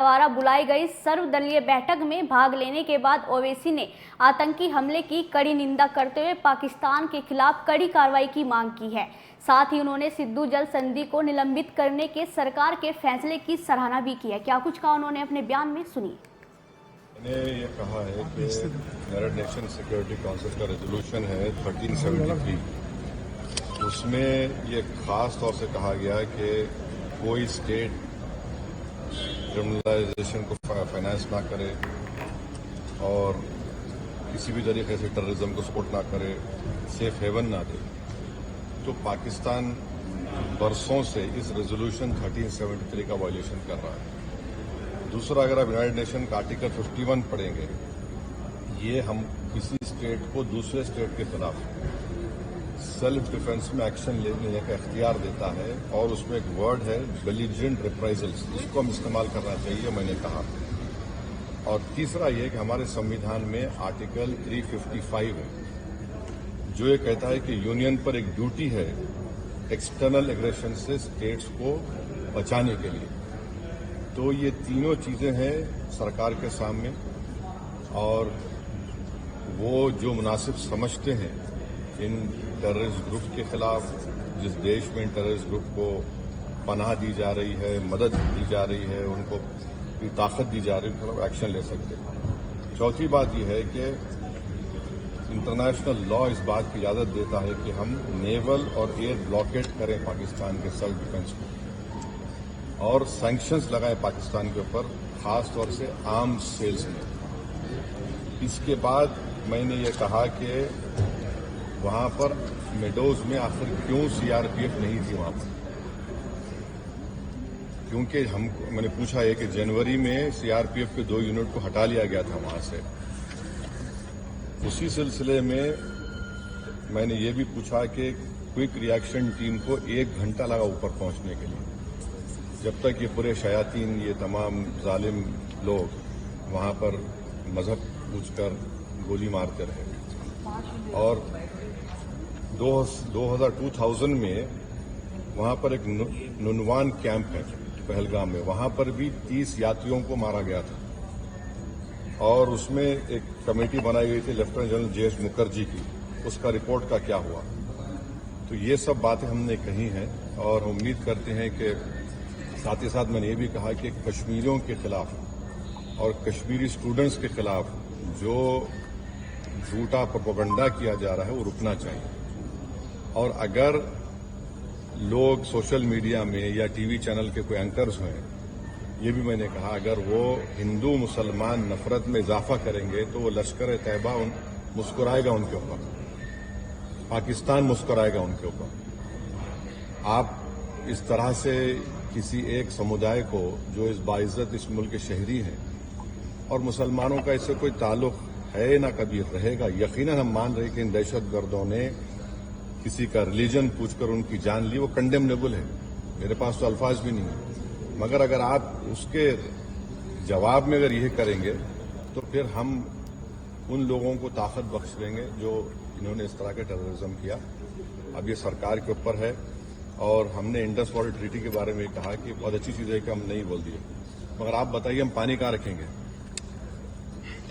द्वारा बुलाई गई सर्वदलीय बैठक में भाग लेने के बाद ओवैसी ने आतंकी हमले की कड़ी निंदा करते हुए पाकिस्तान के खिलाफ कड़ी कार्रवाई की मांग की है। साथ ही उन्होंने सिद्धू जल संधि को निलंबित करने के सरकार के फैसले की सराहना भी की है। क्या कुछ कहा उन्होंने अपने बयान में, सुनिए। मैंने ये कहा है कि यूनाइटेड नेशन सिक्योरिटी काउंसिल का रेजोल्यूशन है 1373, उसमें ये खास तौर से कहा गया है कि कोई स्टेट क्रिमिनलाइजेशन को फाइनेंस ना करे और किसी भी तरीके से टेररिज्म को सपोर्ट ना करे, सेफ हेवन ना दे। तो पाकिस्तान बरसों से इस रेजोल्यूशन 1373 का वायलेशन कर रहा है। दूसरा, अगर आप यूनाइटेड नेशन का आर्टिकल 51 पढ़ेंगे, ये हम किसी स्टेट को दूसरे स्टेट के खिलाफ सेल्फ डिफेंस में एक्शन लेने का इख्तियार देता है और उसमें एक वर्ड है बेलिजेंट रिप्राइजल्स, इसको हम इस्तेमाल करना चाहिए, मैंने कहा। और तीसरा ये कि हमारे संविधान में आर्टिकल 355 है जो ये कहता है कि यूनियन पर एक ड्यूटी है एक्सटर्नल एग्रेशन से स्टेट्स को बचाने के लिए। तो ये तीनों चीजें हैं सरकार के सामने और वो जो मुनासिब समझते हैं इन टेररिस्ट ग्रुप के खिलाफ, जिस देश में इन टेररिस्ट ग्रुप को पनाह दी जा रही है, मदद दी जा रही है, उनको ताकत दी जा रही है, उनके खिलाफ एक्शन ले सकते हैं। चौथी बात यह है कि इंटरनेशनल लॉ इस बात की इजाजत देता है कि हम नेवल और एयर ब्लॉकेट करें पाकिस्तान के सेल्फ डिफेंस को और सैंक्शंस लगाएं पाकिस्तान के ऊपर, खास तौर से आर्म्स सेल्स में। इसके बाद मैंने ये कहा कि वहां पर मेडोज में आखिर क्यों सीआरपीएफ नहीं थी वहां पर, क्योंकि मैंने पूछा है कि जनवरी में सीआरपीएफ के 2 यूनिट को हटा लिया गया था वहां से। उसी सिलसिले में मैंने ये भी पूछा कि क्विक रिएक्शन टीम को 1 घंटा लगा ऊपर पहुंचने के लिए, जब तक ये पूरे शयातीन, ये तमाम जालिम लोग वहां पर मजहब पूछकर गोली मारते रहे। और 2000 में वहां पर एक नुनवान कैंप है पहलगाम में, वहां पर भी 30 यात्रियों को मारा गया था और उसमें एक कमेटी बनाई गई थी लेफ्टिनेंट जनरल जेएस मुखर्जी की, उसका रिपोर्ट का क्या हुआ। तो ये सब बातें हमने कही हैं और हम उम्मीद करते हैं कि साथ ही साथ मैंने ये भी कहा कि कश्मीरियों के खिलाफ और कश्मीरी स्टूडेंट्स के खिलाफ जो झूठा प्रोपेगेंडा किया जा रहा है वो रुकना चाहिए। और अगर लोग सोशल मीडिया में या टीवी चैनल के कोई एंकर्स हैं, ये भी मैंने कहा, अगर वो हिंदू मुसलमान नफरत में इजाफा करेंगे तो वो लश्कर तैयबा मुस्कुराएगा उनके ऊपर, पाकिस्तान मुस्कुराएगा उनके ऊपर। आप इस तरह से किसी एक समुदाय को जो इस बाइज्जत इस मुल्क के शहरी हैं और मुसलमानों का इससे कोई ताल्लुक है ना कभी रहेगा, यकीनन हम मान रहे कि इन दहशतगर्दों ने किसी का रिलीजन पूछकर उनकी जान ली, वो कंडेमनेबल है, मेरे पास तो अल्फाज भी नहीं है। मगर अगर आप उसके जवाब में अगर यह करेंगे तो फिर हम उन लोगों को ताकत बख्श देंगे जो इन्होंने इस तरह के टेररिज्म किया। अब ये सरकार के ऊपर है और हमने इंडस वाटर ट्रीटी के बारे में कहा कि बहुत अच्छी चीज है कि हम नहीं बोल दिए, मगर आप बताइए हम पानी कहाँ रखेंगे?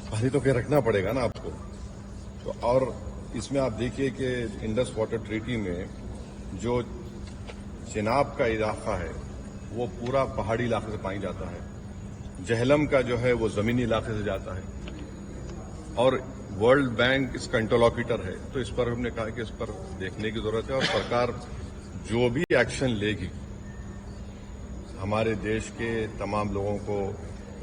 पानी तो फिर रखना पड़ेगा ना आपको। तो और इसमें आप देखिए कि इंडस वाटर ट्रीटी में जो चिनाब का इलाका है वो पूरा पहाड़ी इलाके से पानी जाता है, जहलम का जो है वो जमीनी इलाके से जाता है और वर्ल्ड बैंक इसका इंटरलॉक्यूटर है। तो इस पर हमने कहा कि इस पर देखने की जरूरत है और सरकार जो भी एक्शन लेगी हमारे देश के तमाम लोगों को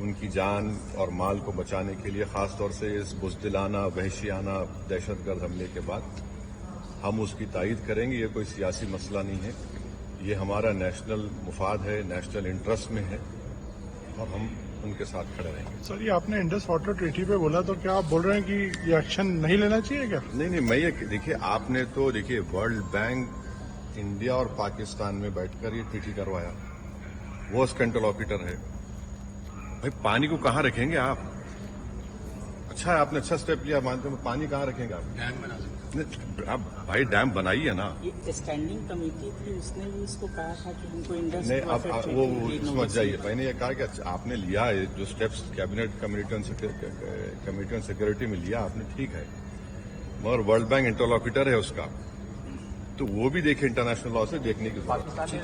उनकी जान और माल को बचाने के लिए, खासतौर से इस बुज़दिलाना वहशियाना दहशतगर्द हमले के बाद, हम उसकी तायीद करेंगे। ये कोई सियासी मसला नहीं है, ये हमारा नेशनल मुफाद है, नेशनल इंटरेस्ट में है और हम उनके साथ खड़े रहेंगे। सर, ये आपने इंडस वाटर ट्रीटी पे बोला, तो क्या आप बोल रहे हैं कि ये एक्शन नहीं लेना चाहिए क्या? नहीं, मैं ये देखिए, आपने तो देखिए वर्ल्ड बैंक इंडिया और पाकिस्तान में बैठकर ये ट्रीटी करवाया, वो उसका इंटरलॉक्यूटर है। भाई पानी को कहाँ रखेंगे आप? अच्छा है, आपने अच्छा स्टेप लिया, मानते हैं, पानी कहाँ रखेंगे आप? डैम बना सकते हैं। आप भाई डैम बनाइए ना। ये स्टैंडिंग कमेटी थी, उसने भी इसको कहा था कि हमको इंडस नहीं, अब वो समझ जाइए। मैंने ये कहा कि आपने लिया है जो steps cabinet committee on security में लिया आपने, ठीक है, मगर वर्ल्ड बैंक इंटरलॉक्यूटर है उसका, तो वो भी देखे इंटरनेशनल लॉ से देखने की जरूरत है।